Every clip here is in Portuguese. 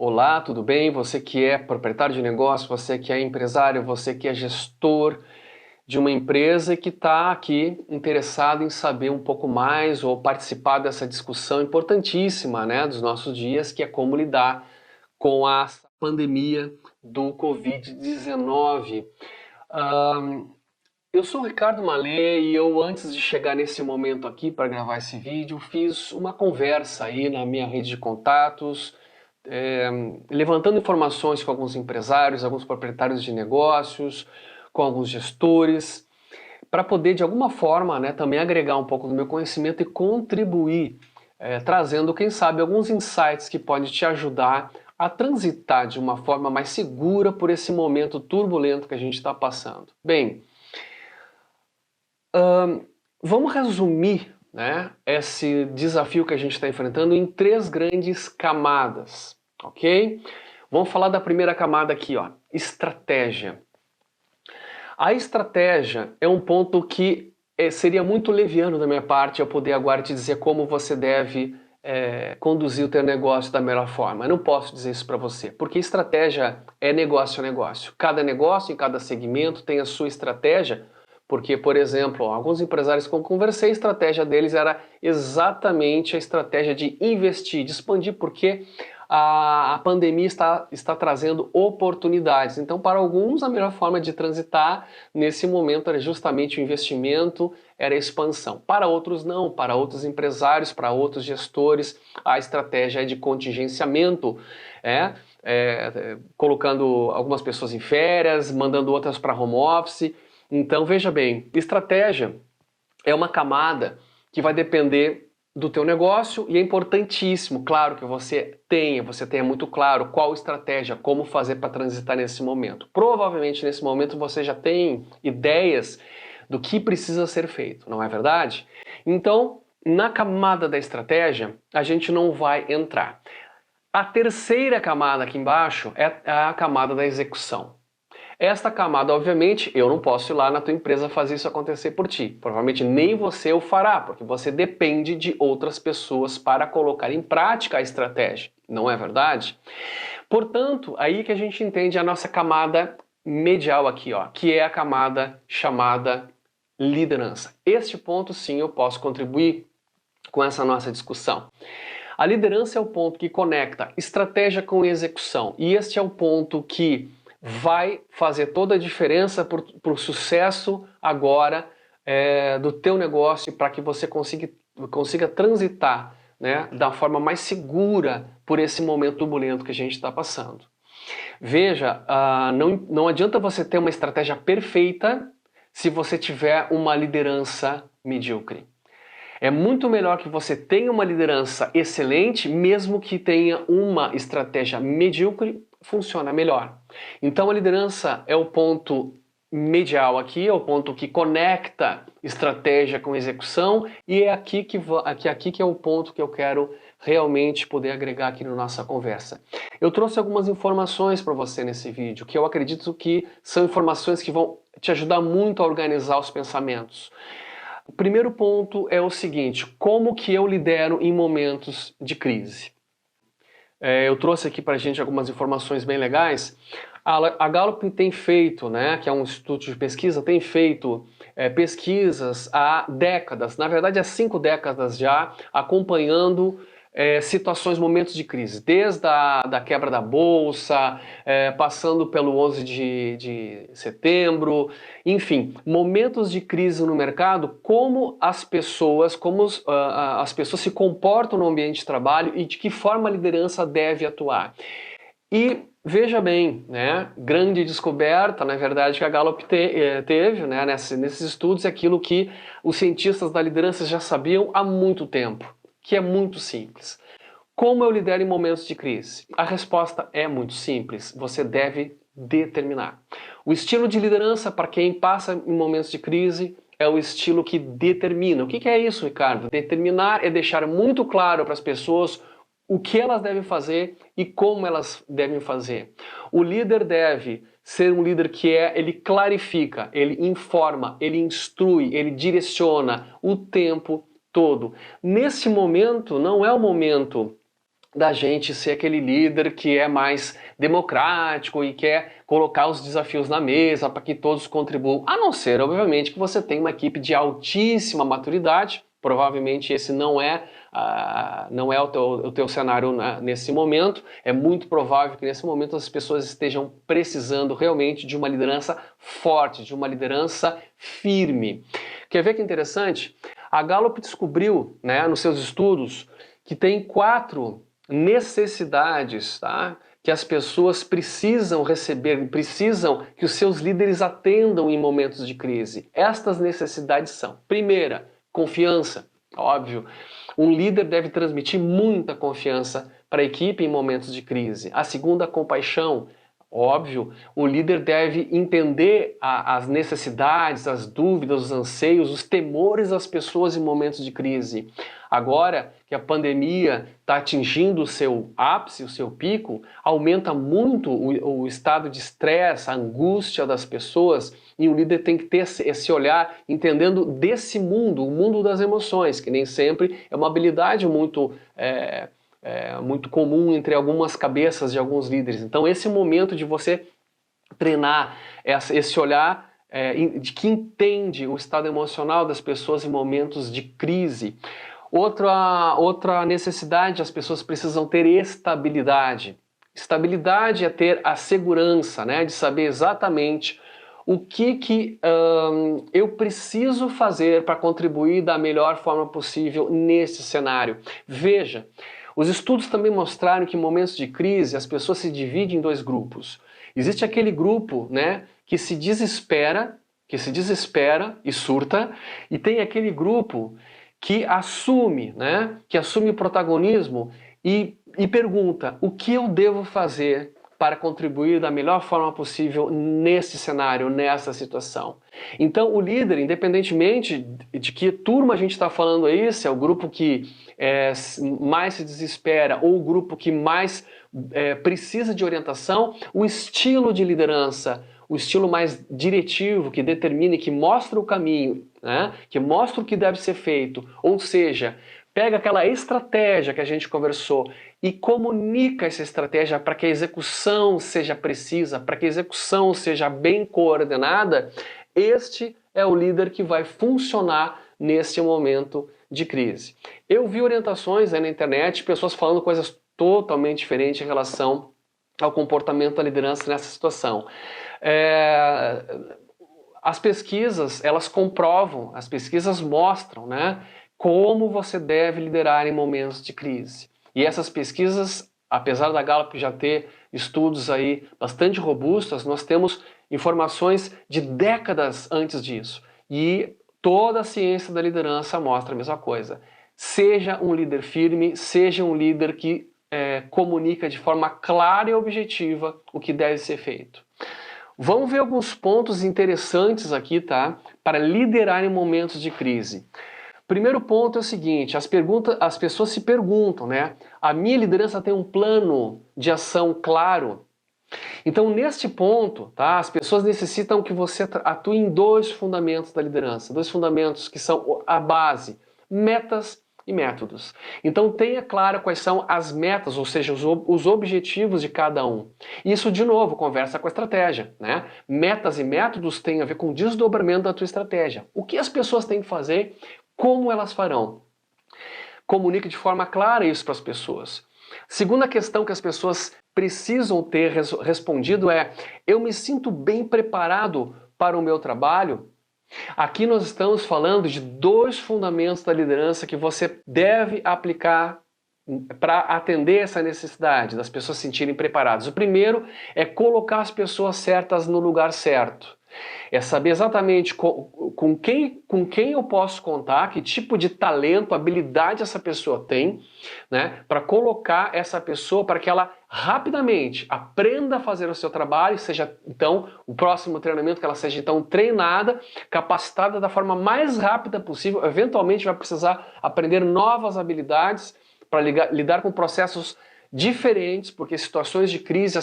Olá, tudo bem? Você que é proprietário de negócio, você que é empresário, você que é gestor de uma empresa e que está aqui interessado em saber um pouco mais ou participar dessa discussão importantíssima, né, dos nossos dias, que é como lidar com a pandemia do Covid-19. Eu sou o Ricardo Malê e eu, antes de chegar nesse momento aqui para gravar esse vídeo, fiz uma conversa aí na minha rede de contatos, é, levantando informações com alguns empresários, alguns proprietários de negócios, com alguns gestores, para poder de alguma forma, né, também agregar um pouco do meu conhecimento e contribuir, trazendo, quem sabe, alguns insights que podem te ajudar a transitar de uma forma mais segura por esse momento turbulento que a gente está passando. Bem, vamos resumir, né, esse desafio que a gente está enfrentando em três grandes camadas, ok? Vamos falar da primeira camada aqui, ó, estratégia. A estratégia é um ponto que seria muito leviano da minha parte eu poder agora te dizer como você deve conduzir o teu negócio da melhor forma. Eu não posso dizer isso para você, porque estratégia é negócio a negócio. Cada negócio, em cada segmento, tem a sua estratégia, porque, por exemplo, alguns empresários com que eu conversei, a estratégia deles era exatamente a estratégia de investir, de expandir, porque a pandemia está trazendo oportunidades. Então, para alguns, a melhor forma de transitar nesse momento era justamente o investimento, era a expansão. Para outros, não. Para outros empresários, para outros gestores, a estratégia é de contingenciamento, colocando algumas pessoas em férias, mandando outras para home office. Então, veja bem, estratégia é uma camada que vai depender do teu negócio e é importantíssimo, claro, que você tenha muito claro qual estratégia, como fazer para transitar nesse momento. Provavelmente nesse momento você já tem ideias do que precisa ser feito, não é verdade? Então, na camada da estratégia, a gente não vai entrar. A terceira camada aqui embaixo é a camada da execução. Esta camada, obviamente, eu não posso ir lá na tua empresa fazer isso acontecer por ti. Provavelmente nem você o fará, porque você depende de outras pessoas para colocar em prática a estratégia. Não é verdade? Portanto, aí que a gente entende a nossa camada medial aqui, ó, que é a camada chamada liderança. Este ponto, sim, eu posso contribuir com essa nossa discussão. A liderança é o ponto que conecta estratégia com execução. E este é o ponto que vai fazer toda a diferença para o sucesso agora do teu negócio, para que você consiga transitar, né, da forma mais segura por esse momento turbulento que a gente está passando. Veja, não adianta você ter uma estratégia perfeita se você tiver uma liderança medíocre. É muito melhor que você tenha uma liderança excelente, mesmo que tenha uma estratégia medíocre, funciona melhor. Então a liderança é o ponto medial aqui, é o ponto que conecta estratégia com execução e é aqui que é o ponto que eu quero realmente poder agregar aqui na nossa conversa. Eu trouxe algumas informações para você nesse vídeo, que eu acredito que são informações que vão te ajudar muito a organizar os pensamentos. O primeiro ponto é o seguinte: como que eu lidero em momentos de crise? Eu trouxe aqui para a gente algumas informações bem legais. A Gallup tem feito, né, que é um instituto de pesquisa, tem feito pesquisas há décadas, na verdade há 5 décadas já, acompanhando situações, momentos de crise, desde da quebra da bolsa, passando pelo 11 de setembro, enfim, momentos de crise no mercado, como as pessoas se comportam no ambiente de trabalho e de que forma a liderança deve atuar. E veja bem, né, grande descoberta, na verdade, que a Gallup teve, né, nesses estudos, é aquilo que os cientistas da liderança já sabiam há muito tempo, que é muito simples. Como eu lidero em momentos de crise? A resposta é muito simples, você deve determinar. O estilo de liderança, para quem passa em momentos de crise, é o estilo que determina. O que é isso, Ricardo? Determinar é deixar muito claro para as pessoas o que elas devem fazer e como elas devem fazer. O líder deve ser um líder que ele clarifica, ele informa, ele instrui, ele direciona o tempo todo. Nesse momento, não é o momento da gente ser aquele líder que é mais democrático e quer colocar os desafios na mesa para que todos contribuam, a não ser, obviamente, que você tenha uma equipe de altíssima maturidade. Provavelmente esse não é o teu cenário nesse momento. É muito provável que nesse momento as pessoas estejam precisando realmente de uma liderança forte, de uma liderança firme. Quer ver que interessante? A Gallup descobriu, né, nos seus estudos, que tem 4 necessidades, tá, que as pessoas precisam receber, precisam que os seus líderes atendam em momentos de crise. Estas necessidades são: primeira, confiança, óbvio. Um líder deve transmitir muita confiança para a equipe em momentos de crise. A segunda, compaixão. Óbvio, o líder deve entender as necessidades, as dúvidas, os anseios, os temores das pessoas em momentos de crise. Agora que a pandemia está atingindo o seu ápice, o seu pico, aumenta muito o estado de estresse, a angústia das pessoas, e o líder tem que ter esse olhar entendendo desse mundo, o mundo das emoções, que nem sempre é uma habilidade muito comum entre algumas cabeças de alguns líderes. Então esse momento de você treinar esse olhar de que entende o estado emocional das pessoas em momentos de crise. Outra necessidade, as pessoas precisam ter estabilidade. Estabilidade é ter a segurança, né, de saber exatamente o que eu preciso fazer para contribuir da melhor forma possível nesse cenário. Veja, os estudos também mostraram que em momentos de crise as pessoas se dividem em 2 grupos. Existe aquele grupo, né, que se desespera e surta, e tem aquele grupo que assume, né, que assume o protagonismo e pergunta: o que eu devo fazer para contribuir da melhor forma possível nesse cenário, nessa situação? Então o líder, independentemente de que turma a gente está falando aí, se é o grupo que mais se desespera ou o grupo que mais precisa de orientação, o estilo de liderança, o estilo mais diretivo, que determina e que mostra o caminho, né, que mostra o que deve ser feito, ou seja, pega aquela estratégia que a gente conversou e comunica essa estratégia para que a execução seja precisa, para que a execução seja bem coordenada. Este é o líder que vai funcionar nesse momento de crise. Eu vi orientações aí na internet, pessoas falando coisas totalmente diferentes em relação ao comportamento da liderança nessa situação. As pesquisas, elas comprovam, as pesquisas mostram, né, como você deve liderar em momentos de crise. E essas pesquisas, apesar da Gallup já ter estudos aí bastante robustos, nós temos informações de décadas antes disso. E toda a ciência da liderança mostra a mesma coisa. Seja um líder firme, seja um líder que comunica de forma clara e objetiva o que deve ser feito. Vamos ver alguns pontos interessantes aqui, tá? Para liderar em momentos de crise. Primeiro ponto é o seguinte: as pessoas se perguntam, né? A minha liderança tem um plano de ação claro? Então, neste ponto, tá, as pessoas necessitam que você atue em 2 fundamentos da liderança, 2 fundamentos que são a base: metas e métodos. Então tenha claro quais são as metas, ou seja, os objetivos de cada um. Isso, de novo, conversa com a estratégia, né? Metas e métodos têm a ver com o desdobramento da tua estratégia. O que as pessoas têm que fazer, como elas farão. Comunique de forma clara isso para as pessoas. Segunda questão que as pessoas precisam ter respondido é: eu me sinto bem preparado para o meu trabalho? Aqui nós estamos falando de 2 fundamentos da liderança que você deve aplicar para atender essa necessidade das pessoas se sentirem preparadas. O primeiro é colocar as pessoas certas no lugar certo. É saber exatamente com quem eu posso contar, que tipo de talento, habilidade essa pessoa tem, né, para colocar essa pessoa para que ela rapidamente aprenda a fazer o seu trabalho, seja então o próximo treinamento, que ela seja então treinada, capacitada da forma mais rápida possível. Eventualmente vai precisar aprender novas habilidades para lidar com processos diferentes, porque situações de crise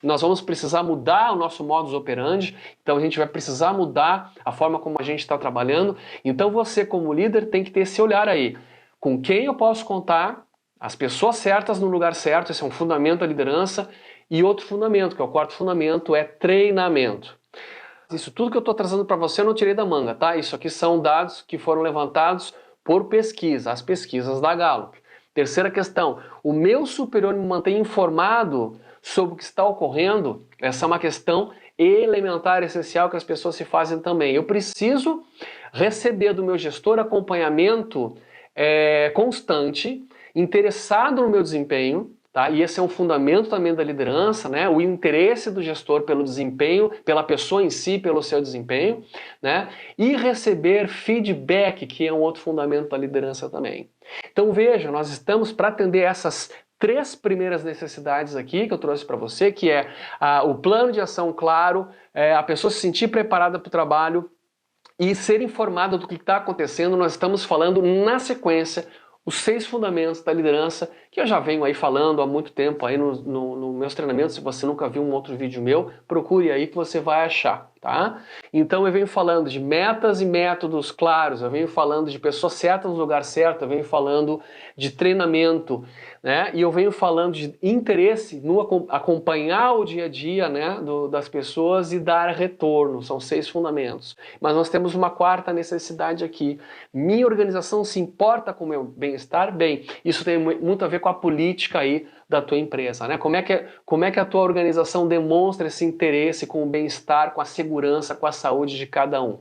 nós vamos precisar mudar o nosso modus operandi, então a gente vai precisar mudar a forma como a gente está trabalhando. Então você, como líder, tem que ter esse olhar aí: com quem eu posso contar, As pessoas certas no lugar certo, esse é um fundamento da liderança. E outro fundamento, que é o quarto fundamento, é treinamento. Isso tudo que eu estou trazendo para você eu não tirei da manga, tá? Isso aqui são dados que foram levantados por pesquisa, as pesquisas da Gallup. Terceira questão, o meu superior me mantém informado sobre o que está ocorrendo. Essa é uma questão elementar, essencial, que as pessoas se fazem também. Eu preciso receber do meu gestor acompanhamento constante, interessado no meu desempenho, tá? E esse é um fundamento também da liderança, né? O interesse do gestor pelo desempenho, pela pessoa em si, pelo seu desempenho, né? E receber feedback, que é um outro fundamento da liderança também. Então veja, nós estamos para atender essas 3 primeiras necessidades aqui que eu trouxe para você, que é o plano de ação claro, a pessoa se sentir preparada para o trabalho e ser informada do que está acontecendo. Nós estamos falando na sequência os 6 fundamentos da liderança, que eu já venho aí falando há muito tempo aí nos meus treinamentos. Se você nunca viu um outro vídeo meu, procure aí que você vai achar, tá? Então eu venho falando de metas e métodos claros, eu venho falando de pessoas certas no lugar certo, eu venho falando de treinamento, né? E eu venho falando de interesse no acompanhar o dia a dia, né, das pessoas e dar retorno. São 6 fundamentos. Mas nós temos uma 4ª necessidade aqui. Minha organização se importa com o meu bem-estar? Bem, isso tem muito a ver com a política aí da tua empresa, né? Como é que a tua organização demonstra esse interesse com o bem-estar, com a segurança, com a saúde de cada um?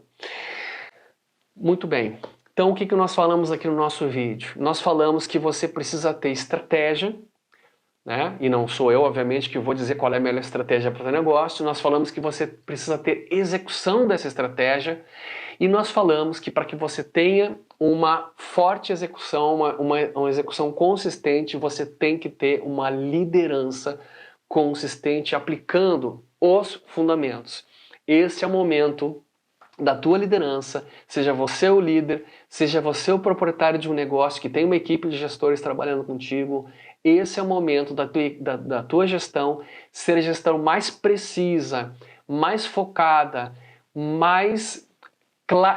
Muito bem. Então, o que nós falamos aqui no nosso vídeo? Nós falamos que você precisa ter estratégia, né? E não sou eu, obviamente, que vou dizer qual é a melhor estratégia para o teu negócio. Nós falamos que você precisa ter execução dessa estratégia. E nós falamos que para que você tenha uma forte execução, uma execução consistente, você tem que ter uma liderança consistente aplicando os fundamentos. Esse é o momento da tua liderança, seja você o líder, seja você o proprietário de um negócio que tem uma equipe de gestores trabalhando contigo. Esse é o momento da tua gestão ser a gestão mais precisa, mais focada,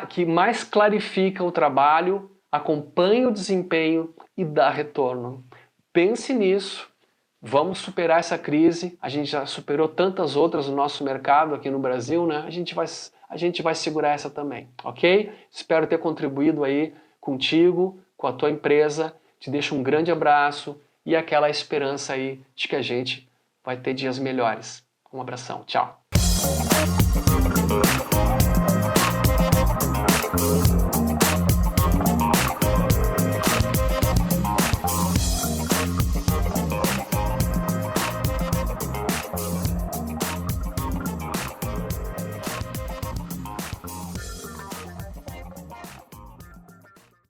que mais clarifica o trabalho, acompanha o desempenho e dá retorno. Pense nisso. Vamos superar essa crise. A gente já superou tantas outras no nosso mercado aqui no Brasil, né? A gente vai segurar essa também, ok? Espero ter contribuído aí contigo, com a tua empresa. Te deixo um grande abraço e aquela esperança aí de que a gente vai ter dias melhores. Um abração, tchau!